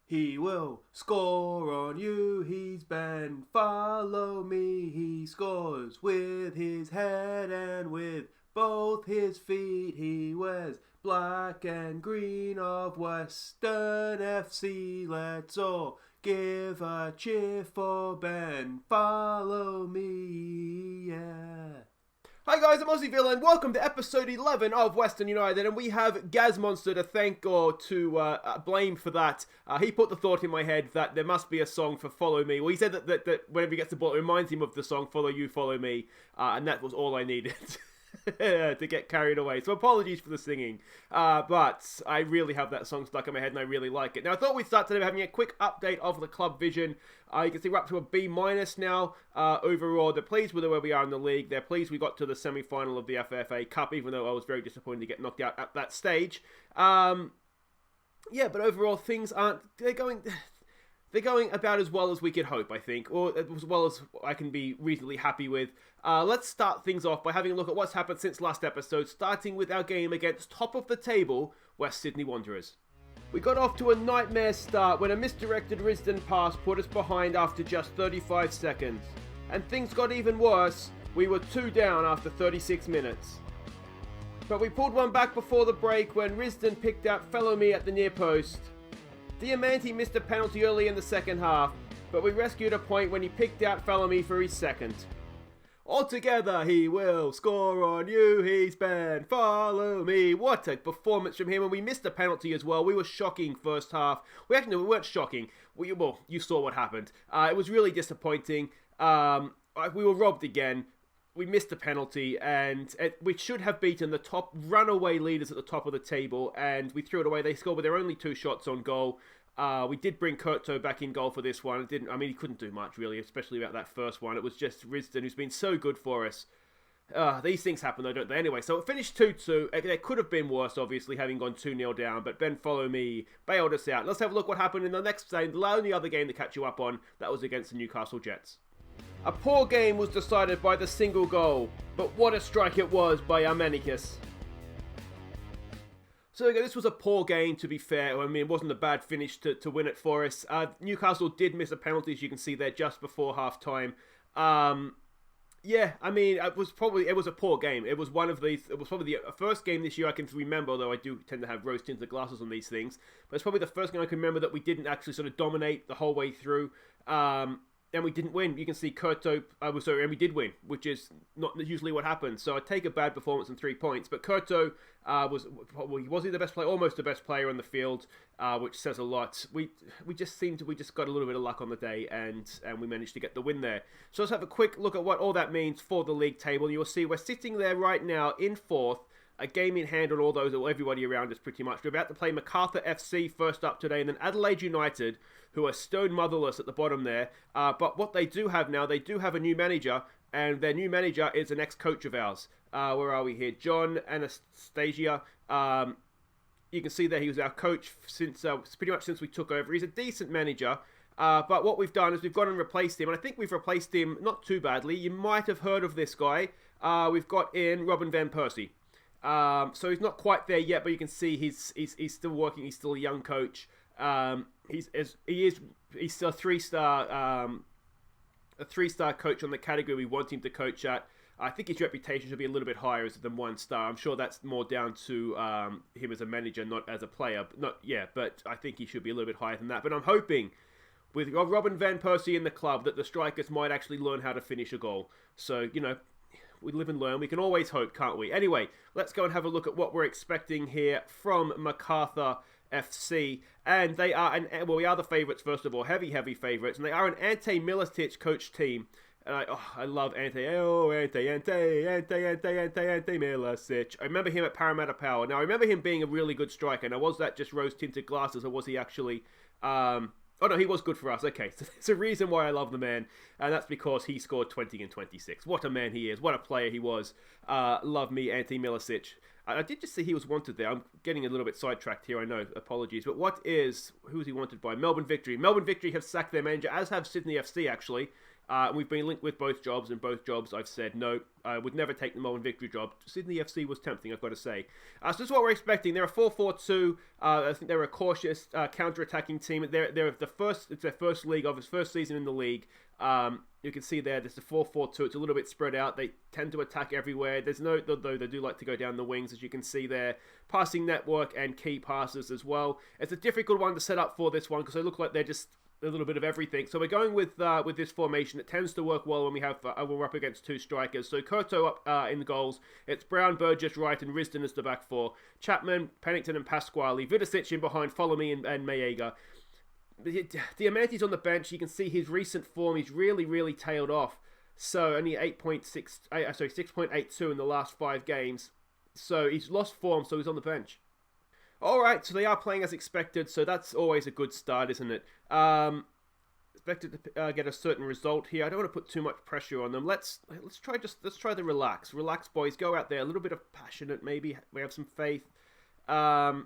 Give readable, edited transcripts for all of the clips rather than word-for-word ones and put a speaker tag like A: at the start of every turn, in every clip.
A: He will score on you, he's Ben, follow me. He scores with his head and with both his feet. He wears black and green of Western FC. Let's all give a cheer for Ben, follow me, yeah. Hi guys, I'm Aussie and welcome to episode 11 of Western United, and we have Gaz Monster to thank or to blame for that. He put the thought in my head that there must be a song for Follow Me. Well, he said that whenever he gets the ball, it reminds him of the song Follow You, Follow Me, and that was all I needed. To get carried away. So apologies for the singing. But I really have that song stuck in my head and I really like it. Now I thought we'd start today by having a quick update of the club vision. You can see we're up to a B- now. Overall, they're pleased with where we are in the league. They're pleased we got to the semi-final of the FFA Cup, even though I was very disappointed to get knocked out at that stage. Yeah, but overall things aren't... They're going about as well as we could hope, I think, or as well as I can be reasonably happy with. Let's start things off by having a look at what's happened since last episode, starting with our game against top of the table, West Sydney Wanderers. We got off to a nightmare start when a misdirected Risdon pass put us behind after just 35 seconds. And things got even worse, we were 2 down after 36 minutes. But we pulled one back before the break when Risdon picked out Follow Me at the near post. Diamante missed a penalty early in the second half, but we rescued a point when he picked out Follow Me for his second. Altogether, he will score on you, he's Ben, follow me. What a performance from him, and we missed a penalty as well. We were shocking first half. We weren't shocking. Well, you saw what happened. It was really disappointing. We were robbed again. We missed a penalty, and we should have beaten the top runaway leaders at the top of the table, and we threw it away. They scored with their only 2 shots on goal. We did bring Kurto back in goal for this one. He couldn't do much, really, especially about that first one. It was just Risdon, who's been so good for us. These things happen, though, don't they? Anyway, so it finished 2-2. It could have been worse, obviously, having gone 2-0 down, but Ben Follow Me bailed us out. Let's have a look what happened in the next game, the only other game to catch you up on. That was against the Newcastle Jets. A poor game was decided by the single goal, but what a strike it was by Armenicus. So this was a poor game, to be fair. I mean, it wasn't a bad finish to win it for us. Newcastle did miss a penalty, as you can see there, just before half-time. Yeah, I mean, it was a poor game. It was probably the first game this year I can remember, although I do tend to have rose-tinted glasses on these things. But it's probably the first game I can remember that we didn't actually sort of dominate the whole way through. And we didn't win. You can see Kurto, and we did win, which is not usually what happens. So I take a bad performance and 3 points. But Kurto wasn't the best player, almost the best player on the field, which says a lot. We just got a little bit of luck on the day, and we managed to get the win there. So let's have a quick look at what all that means for the league table. You'll see we're sitting there right now in 4th. A game in hand on all those, everybody around us pretty much. We're about to play Macarthur FC first up today, and then Adelaide United, who are stone motherless at the bottom there. But what they do have now, they do have a new manager, and their new manager is an ex-coach of ours. Where are we here? John Anastasia. You can see there he was our coach pretty much since we took over. He's a decent manager. But what we've done is we've gone and replaced him, and I think we've replaced him not too badly. You might have heard of this guy. We've got in Robin van Persie. So he's not quite there yet, but you can see he's still working. He's still a young coach. He's still a 3-star coach on the category we want him to coach at. I think his reputation should be a little bit higher than 1 star. I'm sure that's more down to him as a manager, not as a player. But I think he should be a little bit higher than that. But I'm hoping with Robin van Persie in the club that the strikers might actually learn how to finish a goal. So, we live and learn. We can always hope, can't we? Anyway, let's go and have a look at what we're expecting here from Macarthur FC. And we are the favourites, first of all. Heavy favourites. And they are an Ante Milicic coach team. And I love Ante. Oh, Ante Milicic. I remember him at Parramatta Power. Now, I remember him being a really good striker. Now, was that just rose-tinted glasses, or was he actually... Oh, no, he was good for us. Okay, so there's a reason why I love the man, and that's because he scored 20 and 26. What a man he is. What a player he was. Love me, Ante Milicic. I did just see he was wanted there. I'm getting a little bit sidetracked here, I know. Apologies. But who is he wanted by? Melbourne Victory. Melbourne Victory have sacked their manager, as have Sydney FC, actually. We've been linked with both jobs, and both jobs I've said no, I would never take the Melbourne Victory job. Sydney FC was tempting, I've got to say. So this is what we're expecting. They're a 4-4-2. I think they're a cautious counter-attacking team. They're the first. It's their first league of its first season in the league. You can see there, there's a 4-4-2. It's a little bit spread out. They tend to attack everywhere. Though they do like to go down the wings, as you can see there. Passing network and key passes as well. It's a difficult one to set up for this one because they look like they're just a little bit of everything. So we're going with this formation. It tends to work well when we're up against two strikers. So Curto up in the goals. It's Brown, Burgess, Wright, and Risdon as the back four. Chapman, Pennington, and Pasquale. Vidicic in behind. Follow me and Maega. Diamante's on the bench. You can see his recent form. He's really tailed off. So only 6.82 in the last 5 games. So he's lost form, so he's on the bench. Alright, so they are playing as expected, so that's always a good start, isn't it? Expected to get a certain result here. I don't want to put too much pressure on them. Let's try the relax. Relax, boys. Go out there. A little bit of passionate, maybe. We have some faith. Yeah,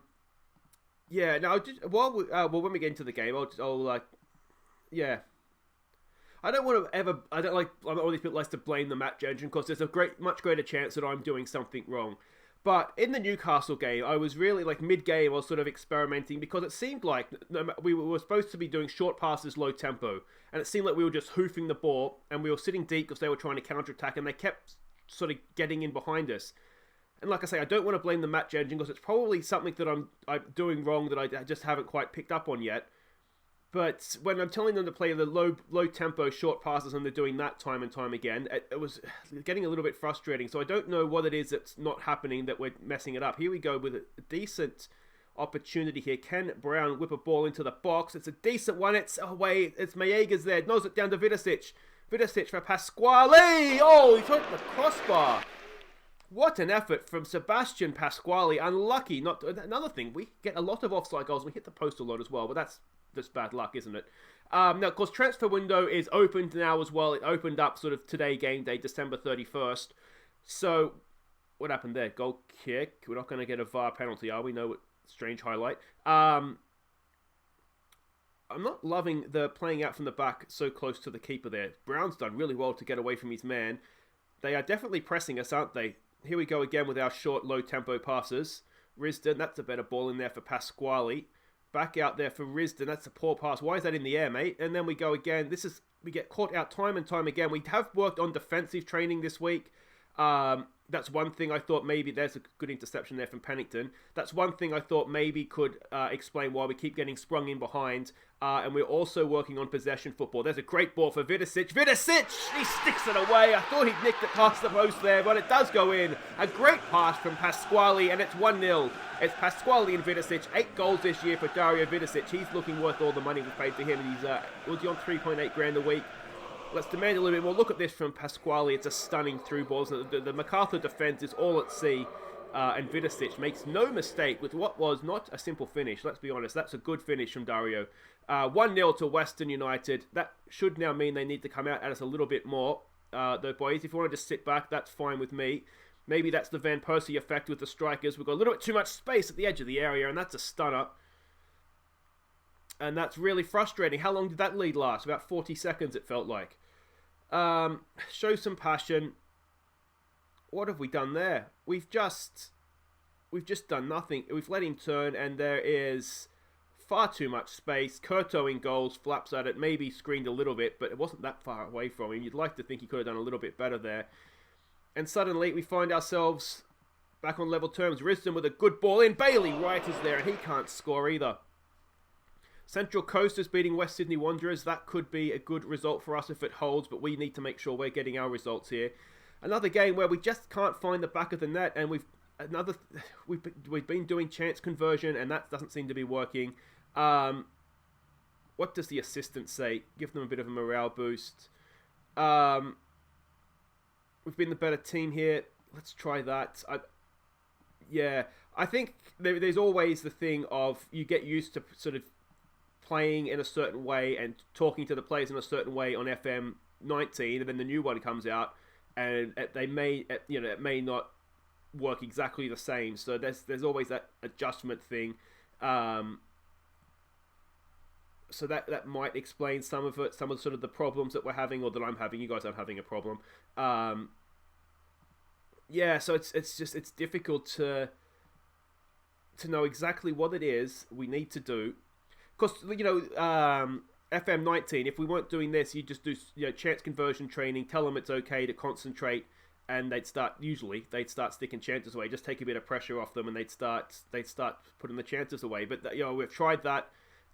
A: now, when we get into the game, I'm not one of these people likes to blame the match engine, because there's a much greater chance that I'm doing something wrong. But in the Newcastle game, I was really, mid-game, I was sort of experimenting, because it seemed like we were supposed to be doing short passes, low tempo, and it seemed like we were just hoofing the ball, and we were sitting deep because they were trying to counter-attack, and they kept sort of getting in behind us. And like I say, I don't want to blame the match engine, because it's probably something that I'm doing wrong that I just haven't quite picked up on yet. But when I'm telling them to play the low tempo short passes and they're doing that time and time again, it was getting a little bit frustrating. So I don't know what it is that's not happening, that we're messing it up. Here we go with a decent opportunity here. Can Brown whip a ball into the box? It's a decent one. It's away. It's Maega's there. Nose it down to Vidicic. Vidicic for Pasquale. Oh, he took the crossbar. What an effort from Sebastian Pasquale. Unlucky. Another thing, we get a lot of offside goals. We hit the post a lot as well, but that's bad luck, isn't it? Now, of course, transfer window is opened now as well. It opened up sort of today, game day, December 31st. So, what happened there? Goal kick. We're not going to get a VAR penalty, are we? No, strange highlight. I'm not loving the playing out from the back so close to the keeper there. Brown's done really well to get away from his man. They are definitely pressing us, aren't they? Here we go again with our short, low-tempo passes. Risdon, that's a better ball in there for Pasquale. Back out there for Risdon. That's a poor pass. Why is that in the air, mate? And then we go again. We get caught out time and time again. We have worked on defensive training this week. That's one thing I thought maybe, there's a good interception there from Pennington. That's one thing I thought maybe could explain why we keep getting sprung in behind. And we're also working on possession football. There's a great ball for Vidicic. Vidicic! He sticks it away. I thought he'd nicked it past the post there, but it does go in. A great pass from Pasquale, and it's 1-0. It's Pasquale and Vidicic. 8 goals this year for Dario Vidicic. He's looking worth all the money we paid for him. He's was he on 3.8 grand a week? Let's demand a little bit more. Look at this from Pasquale. It's a stunning through ball. The Macarthur defence is all at sea. And Vidicic makes no mistake with what was not a simple finish. Let's be honest. That's a good finish from Dario. 1-0 to Western United. That should now mean they need to come out at us a little bit more. Though, boys, if you want to just sit back, that's fine with me. Maybe that's the Van Persie effect with the strikers. We've got a little bit too much space at the edge of the area, and that's a stunner. And that's really frustrating. How long did that lead last? About 40 seconds, it felt like. Show some passion. What have we done there? We've just done nothing. We've let him turn, and there is far too much space. Curto in goals, flaps at it, maybe screened a little bit, but it wasn't that far away from him. You'd like to think he could have done a little bit better there. And suddenly we find ourselves back on level terms. Risdon with a good ball in. Bailey Wright is there, and he can't score either. Central Coast is beating West Sydney Wanderers. That could be a good result for us if it holds, but we need to make sure we're getting our results here. Another game where we just can't find the back of the net, and we've been doing chance conversion, and that doesn't seem to be working. What does the assistant say? Give them a bit of a morale boost. We've been the better team here. Let's try that. I think there's always the thing of you get used to sort of playing in a certain way and talking to the players in a certain way on FM19, and then the new one comes out, and it may not work exactly the same. So there's always that adjustment thing. So that might explain some of it, some of sort of the problems that we're having, or that I'm having. You guys aren't having a problem. Yeah, so it's difficult to know exactly what it is we need to do. Because, FM19, if we weren't doing this, you just do chance conversion training, tell them it's okay to concentrate, and they'd start sticking chances away. Just take a bit of pressure off them, and they'd start putting the chances away. But we've tried that.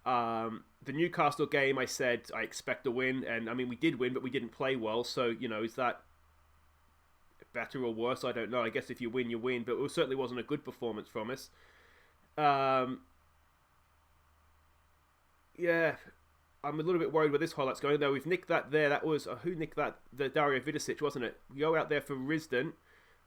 A: The Newcastle game, I said I expect a win, and I mean we did win, but we didn't play well. So is that better or worse? I don't know. I guess if you win, you win, but it certainly wasn't a good performance from us. Yeah, I'm a little bit worried where this highlight's going, though. We've nicked that there. That was who nicked that? The Dario Vidicic, wasn't it? We go out there for Risdon.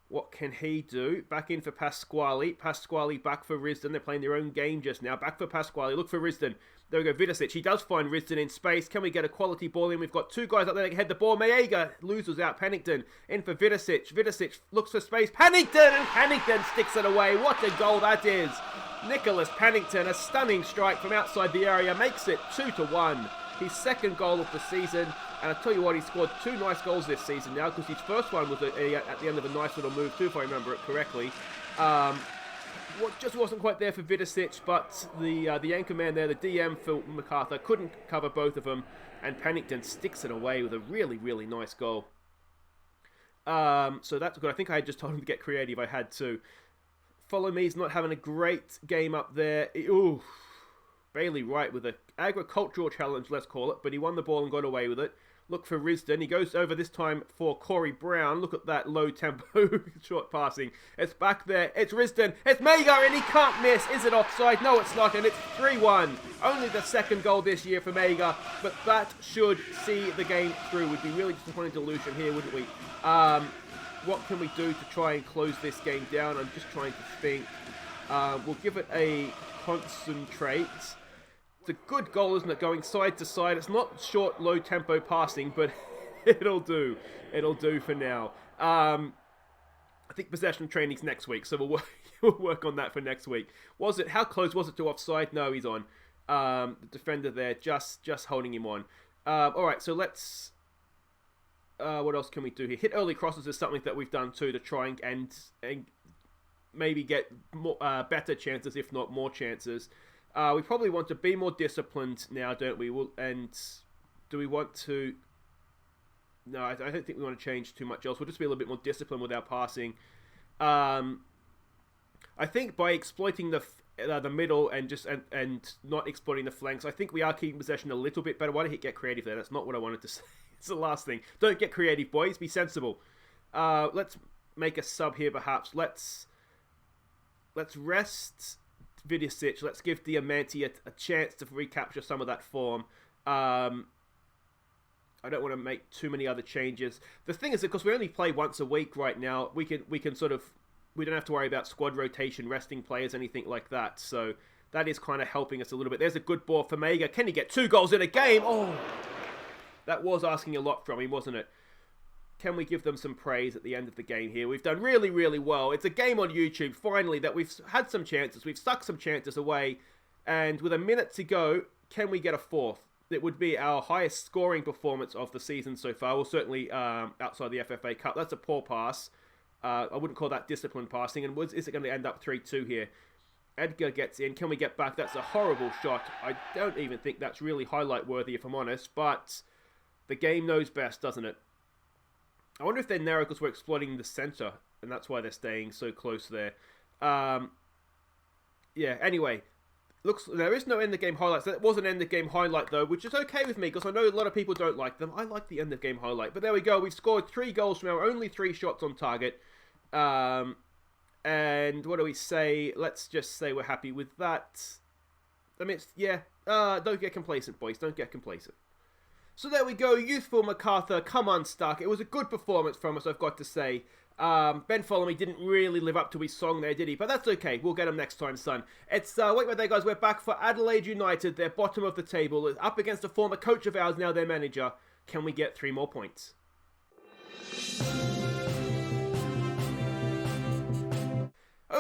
A: What can he do? Back in for Pasquale. Pasquale back for Risdon. They're playing their own game just now. Back for Pasquale. Look for Risdon. There we go. Vidicic. He does find Risdon in space. Can we get a quality ball in? We've got two guys up there that can head the ball. Maega loses out. Pennington in for Vidicic. Vidicic looks for space. Pennington! And Pennington sticks it away. What a goal that is. Nicholas Pennington, a stunning strike from outside the area, makes it 2-1. His second goal of the season. And I'll tell you what, he scored two nice goals this season now, because his first one was at the end of a nice little move too, if I remember it correctly. Just wasn't quite there for Vidicic, but the anchor man there, the DM for Macarthur, couldn't cover both of them, and Pennington sticks it away with a really, really nice goal. So that's good. I think I just told him to get creative. I had to. Follow Me's not having a great game up there. Ooh, Bailey Wright with an agricultural challenge, let's call it, but he won the ball and got away with it. Look for Risdon. He goes over this time for Corey Brown. Look at that low tempo short passing. It's back there. It's Risdon. It's Maega, and he can't miss. Is it offside? No, it's not, and it's 3-1. Only the second goal this year for Maega, but that should see the game through. We'd be really disappointed to lose from here, wouldn't we? What can we do to try and close this game down? I'm just trying to think. We'll give it a concentrate. It's a good goal, isn't it? Going side to side. It's not short, low tempo passing, but it'll do. It'll do for now. I think possession training's next week, so we'll work on that for next week. How close was it to offside? No, he's on. The defender there, just holding him on. All right, so let's. What else can we do here? Hit early crosses is something that we've done too to try and maybe get more, better chances, if not more chances. We probably want to be more disciplined now, don't we? And do we want to... No, I don't think we want to change too much else. We'll just be a little bit more disciplined with our passing. I think by exploiting the middle and not exploiting the flanks, I think we are keeping possession a little bit better. Why did he get creative there? That's not what I wanted to say. It's the last thing. Don't get creative, boys. Be sensible. Let's make a sub here, perhaps. Let's rest Vidicic. Let's give Diamanti a chance to recapture some of that form. I don't want to make too many other changes. The thing is, because we only play once a week right now, we can sort of... We don't have to worry about squad rotation, resting players, anything like that. So that is kind of helping us a little bit. There's a good ball for Maega. Can he get 2 goals in a game? Oh... That was asking a lot from him, wasn't it? Can we give them some praise at the end of the game here? We've done really, really well. It's a game on YouTube, finally, that we've had some chances. We've stuck some chances away. And with a minute to go, can we get a fourth? It would be our highest scoring performance of the season so far. Well, certainly outside the FFA Cup. That's a poor pass. I wouldn't call that disciplined passing. And is it going to end up 3-2 here? Edgar gets in. Can we get back? That's a horrible shot. I don't even think that's really highlight worthy, if I'm honest. But... the game knows best, doesn't it? I wonder if they're narrow because we're exploiting the centre, and that's why they're staying so close there. Yeah, anyway. There is no end-of-game highlights. That was an end-of-game highlight, though, which is okay with me, because I know a lot of people don't like them. I like the end-of-game highlight. But there we go. We've scored 3 goals from our only 3 shots on target. And what do we say? Let's just say we're happy with that. I mean, don't get complacent, boys. Don't get complacent. So there we go, youthful Macarthur, come unstuck. It was a good performance from us, I've got to say. Ben Follomy didn't really live up to his song there, did he? But that's okay, we'll get him next time, son. It's, wait right there, guys, we're back for Adelaide United. They're bottom of the table, up against a former coach of ours, now their manager. Can we get 3 more points?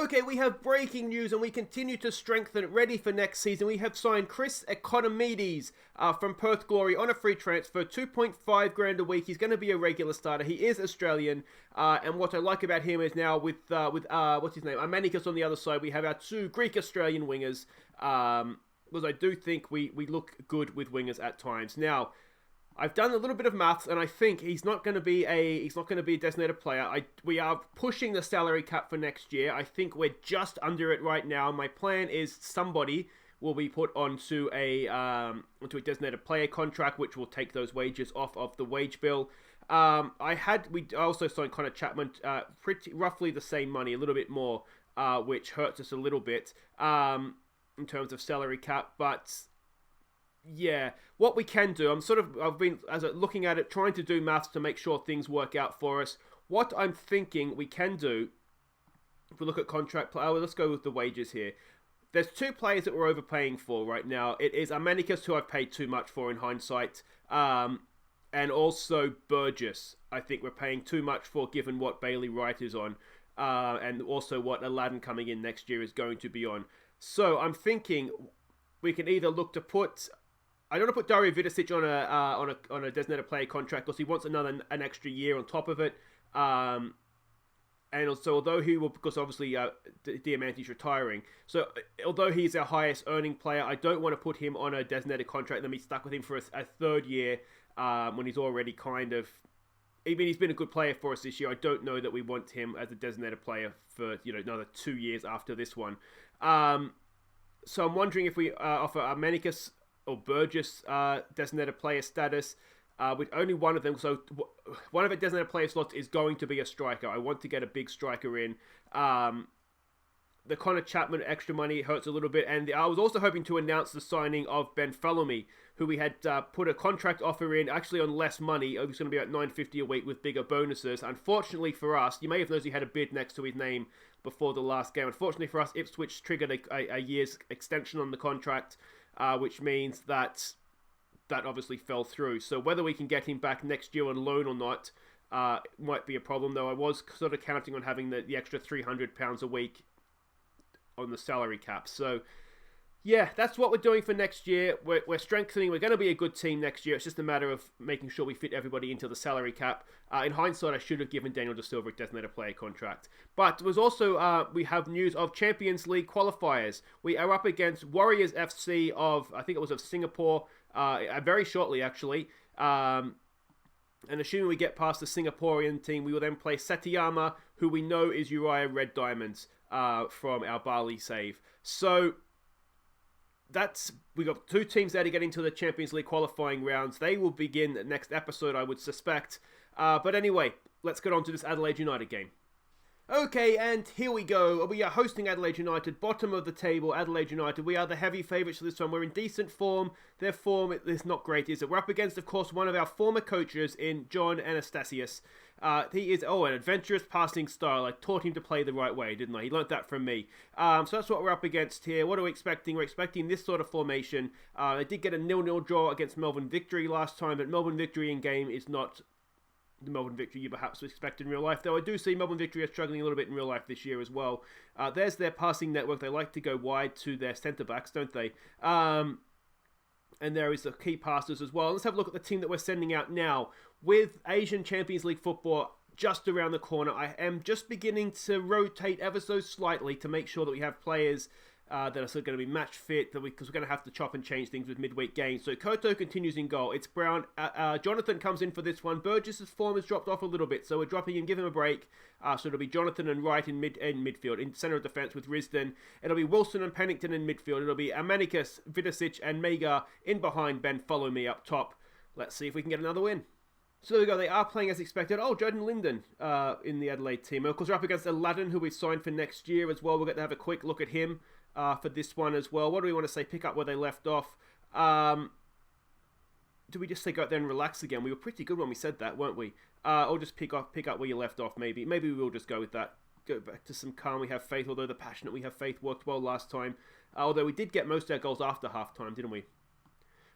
A: Okay, we have breaking news and we continue to strengthen it, ready for next season. We have signed Chris Economides from Perth Glory on a free transfer, 2.5 grand a week. He's going to be a regular starter. He is Australian, and what I like about him is now with what's his name, Amanicus on the other side, we have our two Greek-Australian wingers, because I do think we look good with wingers at times. Now, I've done a little bit of maths, and I think he's not going to be a designated player. We are pushing the salary cap for next year. I think we're just under it right now. My plan is somebody will be put onto a designated player contract, which will take those wages off of the wage bill. I also signed Connor Chapman, pretty roughly the same money, a little bit more, which hurts us a little bit in terms of salary cap, but. Yeah, what we can do, I've been looking at it, trying to do maths to make sure things work out for us. What I'm thinking we can do, if we look at contract, let's go with the wages here. There's two players that we're overpaying for right now. It is Amanicus, who I've paid too much for in hindsight, and also Burgess. I think we're paying too much for, given what Bailey Wright is on, and also what Aladdin coming in next year is going to be on. So I'm thinking we can either look to put. I don't want to put Dario Vidicic on a designated player contract because he wants an extra year on top of it. And also, although he will, because obviously Diamante's retiring, so although he's our highest earning player, I don't want to put him on a designated contract and then be stuck with him for a third year when he's already kind of. I mean, he's been a good player for us this year. I don't know that we want him as a designated player for another 2 years after this one. So I'm wondering if we offer Amanicus or Burgess designated player status with only one of them. So one of the designated player slots is going to be a striker. I want to get a big striker in. The Connor Chapman extra money hurts a little bit. And I was also hoping to announce the signing of Ben Fallamy, who we had put a contract offer in, actually on less money. It was going to be at $9.50 a week with bigger bonuses. Unfortunately for us, you may have noticed he had a bid next to his name before the last game. Unfortunately for us, Ipswich triggered a year's extension on the contract, which means that obviously fell through. So whether we can get him back next year on loan or not might be a problem, though I was sort of counting on having the extra £300 a week on the salary cap. So yeah, that's what we're doing for next year. We're strengthening. We're going to be a good team next year. It's just a matter of making sure we fit everybody into the salary cap. In hindsight, I should have given Daniel De Silva a designated player contract. But there was also, we have news of Champions League qualifiers. We are up against Warriors FC of, I think it was of Singapore, very shortly actually. And assuming we get past the Singaporean team, we will then play Satiyama, who we know is Uriah Red Diamonds from our Bali save. So we got two teams there to get into the Champions League qualifying rounds. They will begin next episode, I would suspect. But anyway, let's get on to this Adelaide United game. Okay, and here we go. We are hosting Adelaide United, bottom of the table, Adelaide United. We are the heavy favourites for this one. We're in decent form. Their form is not great, is it? We're up against, of course, one of our former coaches in John Anastasius. He is, an adventurous passing style. I taught him to play the right way, didn't I? He learnt that from me. So that's what we're up against here. What are we expecting? We're expecting this sort of formation. They did get a 0-0 draw against Melbourne Victory last time, but Melbourne Victory in game is not the Melbourne Victory you perhaps expect in real life, though I do see Melbourne Victory are struggling a little bit in real life this year as well. There's their passing network. They like to go wide to their centre-backs, don't they? And there is the key passes as well. Let's have a look at the team that we're sending out now. With Asian Champions League football just around the corner, I am just beginning to rotate ever so slightly to make sure that we have players that are still going to be match fit, because we're going to have to chop and change things with midweek games. So Koto continues in goal. It's Brown. Jonathan comes in for this one. Burgess's form has dropped off a little bit, so we're dropping him, give him a break. So it'll be Jonathan and Wright in midfield, in centre of defence with Risdon. It'll be Wilson and Pennington in midfield. It'll be Amanicus, Vidicic and Mega in behind Ben Follow Me up top. Let's see if we can get another win. So there we go, they are playing as expected. Oh, Jordan Linden in the Adelaide team. Of course, we're up against Aladdin, who we've signed for next year as well. We'll get to have a quick look at him for this one as well. What do we want to say? Pick up where they left off. Do we just say go out there and relax again? We were pretty good when we said that, weren't we? Or just pick up where you left off, maybe. Maybe we'll just go with that. Go back to some calm, we have faith, although the passionate we have faith worked well last time. Although we did get most of our goals after half-time, didn't we?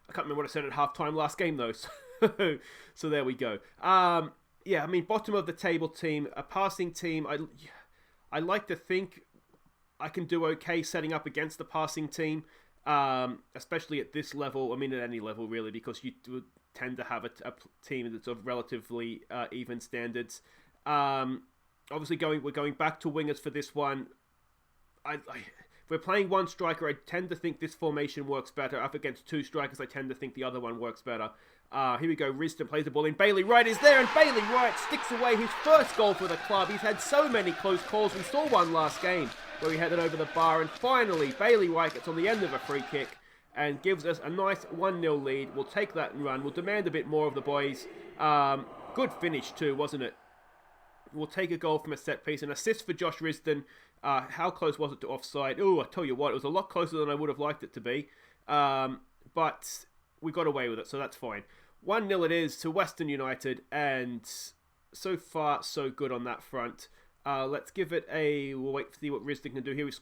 A: I can't remember what I said at half-time last game, though. So there we go. Yeah, I mean, bottom of the table team, a passing team. I like to think I can do okay setting up against the passing team, especially at this level. I mean, at any level, really, because you would tend to have a team that's of relatively even standards. Obviously, we're going back to wingers for this one. If we're playing one striker, I tend to think this formation works better. Up against two strikers, I tend to think the other one works better. Here we go. Risdon plays the ball in. Bailey Wright is there, and Bailey Wright sticks away his first goal for the club. He's had so many close calls. We saw one last game where he headed over the bar, and finally Bailey Wright gets on the end of a free kick and gives us a nice 1-0 lead. We'll take that and run. We'll demand a bit more of the boys. Good finish too, wasn't it? We'll take a goal from a set piece. An assist for Josh Risdon. How close was it to offside? Oh, I tell you what, it was a lot closer than I would have liked it to be. But we got away with it, so that's fine. 1-0 it is to Western United, and so far, so good on that front. Let's give it we'll wait to see what Risdon can do here. We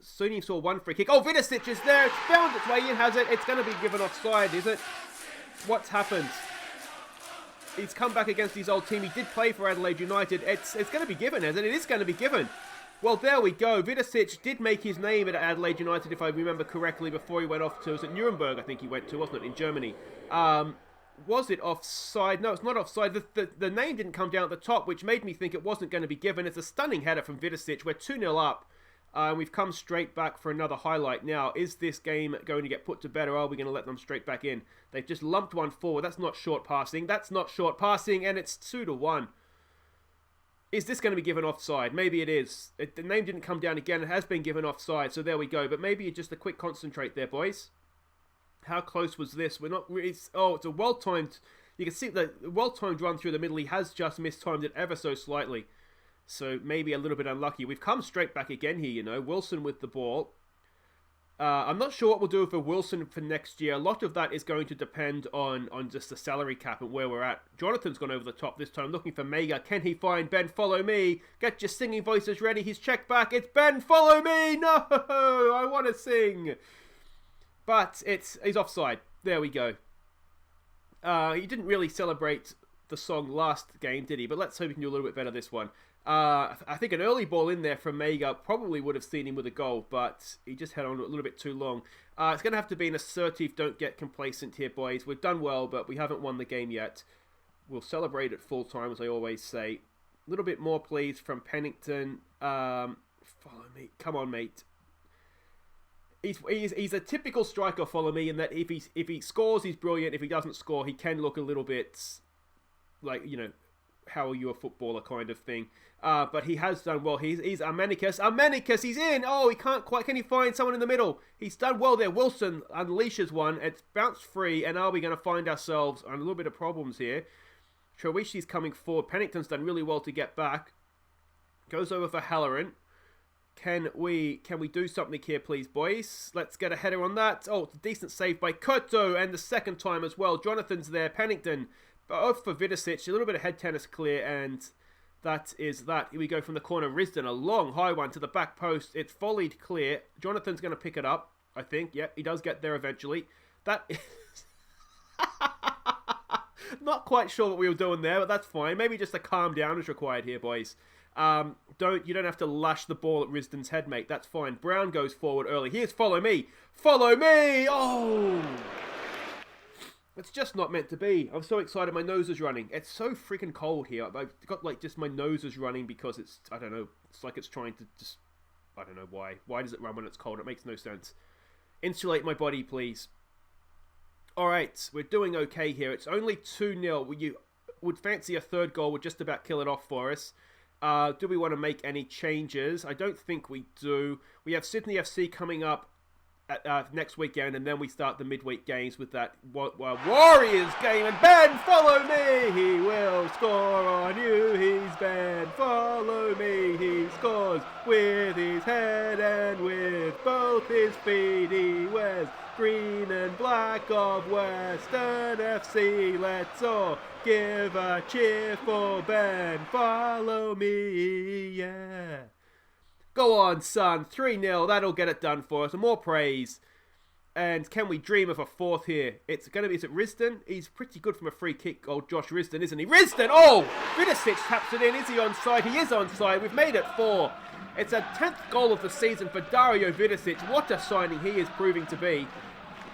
A: soon he saw one free kick. Oh, Vidicic is there. It's found its way in, has it? It's going to be given offside, is it? What's happened? He's come back against his old team. He did play for Adelaide United. It's going to be given, isn't it? It is going to be given. Well, there we go. Vidicic did make his name at Adelaide United, if I remember correctly, before he went off to, was it Nuremberg, I think he went to, wasn't it, in Germany? Was it offside? No, it's not offside. The name didn't come down at the top, which made me think it wasn't going to be given. It's a stunning header from Vidicic. We're 2-0 up. We've come straight back for another highlight. Now, is this game going to get put to bed, or are we going to let them straight back in? They've just lumped one forward. That's not short passing. That's not short passing, and it's 2-1. Is this going to be given offside? Maybe it is. The name didn't come down again. It has been given offside, so there we go. But maybe just a quick concentrate there, boys. How close was this? We're not really... Oh, it's a well-timed... You can see the well-timed run through the middle. He has just mistimed it ever so slightly. So maybe a little bit unlucky. We've come straight back again here, you know. Wilson with the ball. I'm not sure what we'll do for Wilson for next year. A lot of that is going to depend on just the salary cap and where we're at. Jonathan's gone over the top this time, looking for Mega. Can he find Ben? Follow me. Get your singing voices ready. He's checked back. It's Ben. Follow me. No, I want to sing. But he's offside. There we go. He didn't really celebrate the song last game, did he? But let's hope he can do a little bit better this one. I think an early ball in there from Mega probably would have seen him with a goal, but he just held on a little bit too long. It's going to have to be an assertive, don't get complacent here, boys. We've done well, but we haven't won the game yet. We'll celebrate at full time, as I always say. A little bit more, please, from Pennington. Follow me. Come on, mate. He's a typical striker, follow me, in that if he scores, he's brilliant. If he doesn't score, he can look a little bit like, you know, how are you a footballer kind of thing. But he has done well. He's Armenicus. Armenicus, he's in. Oh, he can't quite. Can he find someone in the middle? He's done well there. Wilson unleashes one. It's bounced free. And are we going to find ourselves on a little bit of problems here? Troishi's coming forward. Pennington's done really well to get back. Goes over for Halloran. Can we do something here, please, boys? Let's get a header on that. Oh, it's a decent save by Koto. And the second time as well. Jonathan's there. Pennington. Off for Vidicic, a little bit of head tennis clear, and that is that. Here we go from the corner. Risdon, a long high one to the back post. It's volleyed clear. Jonathan's going to pick it up, I think. Yep, he does get there eventually. That is... Not quite sure what we were doing there, but that's fine. Maybe just a calm down is required here, boys. You don't have to lash the ball at Risdon's head, mate. That's fine. Brown goes forward early. Here's Follow Me. Follow me! Oh! It's just not meant to be. I'm so excited. My nose is running. It's so freaking cold here. I've got like just my nose is running because it's, I don't know, it's like it's trying to just, I don't know why. Why does it run when it's cold? It makes no sense. Insulate my body, please. Alright, we're doing okay here. It's only 2-0. You would fancy a third goal would just about kill it off for us. Do we want to make any changes? I don't think we do. We have Sydney FC coming up next weekend, and then we start the midweek games with that Warriors game. And Ben, follow me, he will score on you. He's Ben, follow me, he scores with his head and with both his feet. He wears green and black of Western FC. Let's all give a cheer for Ben, follow me, yeah. Go on, son. 3-0. That'll get it done for us. And more praise. And can we dream of a fourth here? It's going to be, is it Risdon? He's pretty good from a free kick, old Josh Risdon, isn't he? Risdon! Oh! Vidicic taps it in. Is he onside? He is onside. We've made it 4. It's a 10th goal of the season for Dario Vidicic. What a signing he is proving to be.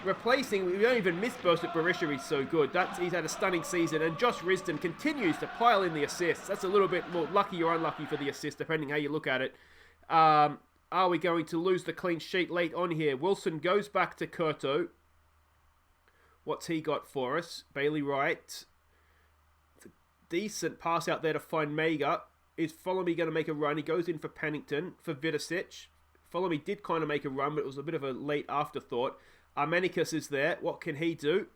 A: Replacing, we don't even miss Berisha, he's so good. He's had a stunning season. And Josh Risdon continues to pile in the assists. That's a little bit more lucky or unlucky for the assist, depending how you look at it. Are we going to lose the clean sheet late on here? Wilson goes back to Curto. What's he got for us? Bailey Wright. It's a decent pass out there to find Mega. Is Follow Me going to make a run? He goes in for Pennington, for Vidicic. Follow Me did kind of make a run, but it was a bit of a late afterthought. Armenicus is there. What can he do?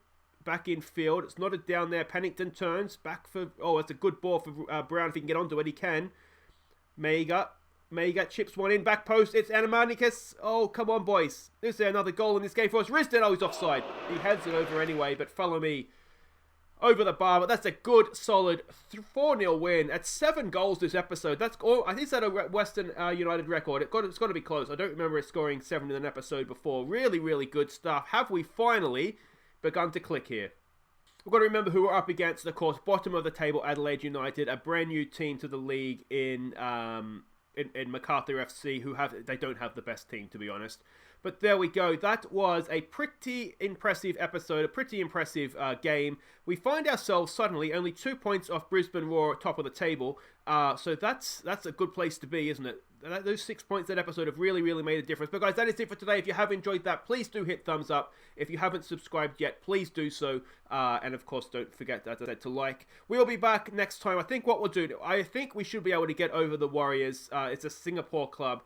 A: Back in field. It's knotted down there. Pennington turns. Back for... Oh, it's a good ball for Brown. If he can get onto it, he can. Mega chips one in, back post, it's Armenicus. Oh, come on, boys. Is there another goal in this game for us? Risdon, oh, he's offside. He heads it over anyway, but Follow Me over the bar. But that's a good, solid 4-0 win. That's 7 goals this episode. That's all. I think it's at a Western United record. It's got to be close. I don't remember it scoring 7 in an episode before. Really, really good stuff. Have we finally begun to click here? We've got to remember who we're up against. Of course, bottom of the table, Adelaide United, a brand new team to the league in Macarthur FC, they don't have the best team, to be honest. But there we go. That was a pretty impressive episode, a pretty impressive game. We find ourselves suddenly only 2 points off Brisbane Roar, top of the table. So that's a good place to be, isn't it? Those 6 points that episode have really, really made a difference. But guys, that is it for today. If you have enjoyed that, please do hit thumbs up. If you haven't subscribed yet, please do so. And of course, don't forget, as I said, to like. We'll be back next time. I think what we'll do, I think we should be able to get over the Warriors. It's a Singapore club.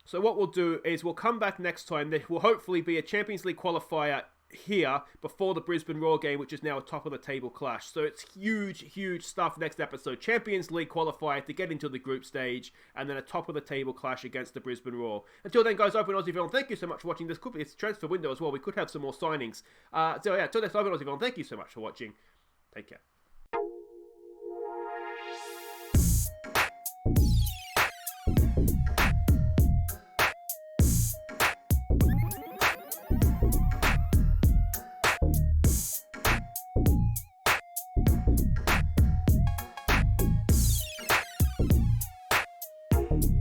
A: So what we'll do is we'll come back next time. There will hopefully be a Champions League qualifier here before the Brisbane Roar game, which is now a top of the table clash. So it's huge, huge stuff next episode. Champions League qualifier to get into the group stage, and then a top of the table clash against the Brisbane Roar. Until then, guys, Open Aussie Film, thank you so much for watching. This could be its transfer window as well. We could have some more signings. So yeah, until next, Open Aussie Film, thank you so much for watching. Take care.